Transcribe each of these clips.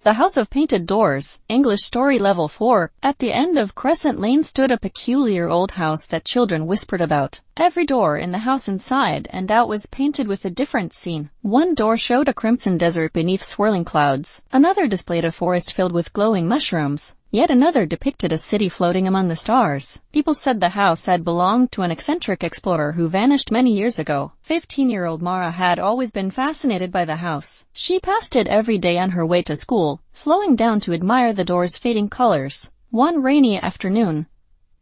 The House of Painted Doors, English Story Level 4. At the end of Crescent Lane stood a peculiar old house that children whispered about. Every door in the house inside and out was painted with a different scene. One door showed a crimson desert beneath swirling clouds. Another displayed a forest filled with glowing mushrooms. Yet another depicted a city floating among the stars. People said the house had belonged to an eccentric explorer who vanished many years ago. 15-year-old Mara had always been fascinated by the house. She passed it every day on her way to school, slowing down to admire the door's fading colors. One rainy afternoon,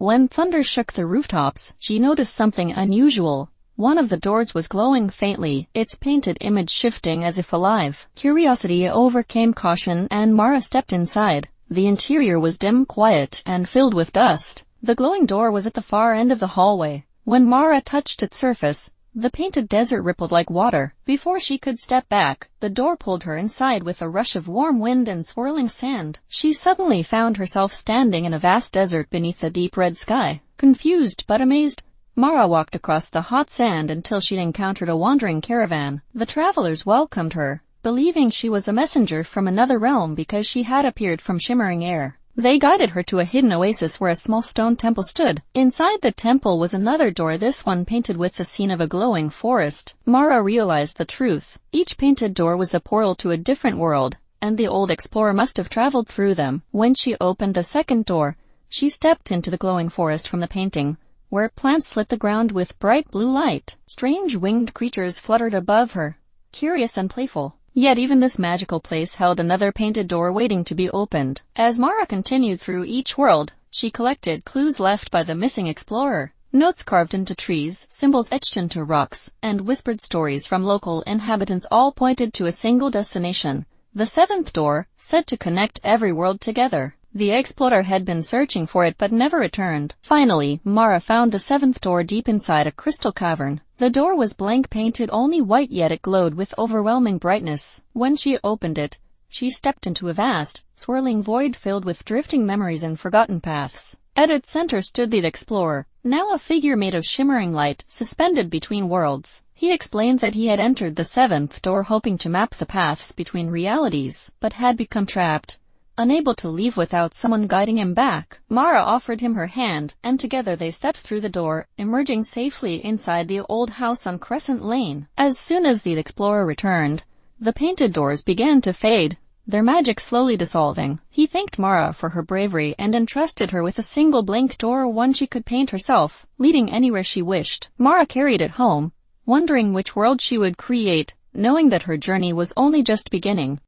when thunder shook the rooftops, she noticed something unusual. One of the doors was glowing faintly, its painted image shifting as if alive. Curiosity overcame caution and Mara stepped inside. The interior was dim, quiet, and filled with dust. The glowing door was at the far end of the hallway. When Mara touched its surface, the painted desert rippled like water. Before she could step back, the door pulled her inside with a rush of warm wind and swirling sand. She suddenly found herself standing in a vast desert beneath a deep red sky. Confused but amazed, Mara walked across the hot sand until she'd encountered a wandering caravan. The travelers welcomed her, believing she was a messenger from another realm because she had appeared from shimmering air. They guided her to a hidden oasis where a small stone temple stood. Inside the temple was another door, this one painted with the scene of a glowing forest. Mara realized the truth. Each painted door was a portal to a different world, and the old explorer must have traveled through them. When she opened the second door, she stepped into the glowing forest from the painting, where plants lit the ground with bright blue light. Strange winged creatures fluttered above her, curious and playful. Yet even this magical place held another painted door waiting to be opened. As Mara continued through each world, she collected clues left by the missing explorer. Notes carved into trees, symbols etched into rocks, and whispered stories from local inhabitants all pointed to a single destination. The seventh door, said to connect every world together. The explorer had been searching for it but never returned. Finally, Mara found the seventh door deep inside a crystal cavern. The door was blank, painted only white, yet it glowed with overwhelming brightness. When she opened it, she stepped into a vast, swirling void filled with drifting memories and forgotten paths. At its center stood the explorer, now a figure made of shimmering light, suspended between worlds. He explained that he had entered the seventh door hoping to map the paths between realities, but had become trapped, unable to leave without someone guiding him back. Mara offered him her hand, and together they stepped through the door, emerging safely inside the old house on Crescent Lane. As soon as the explorer returned, the painted doors began to fade, their magic slowly dissolving. He thanked Mara for her bravery and entrusted her with a single blank door, one she could paint herself, leading anywhere she wished. Mara carried it home, wondering which world she would create, knowing that her journey was only just beginning.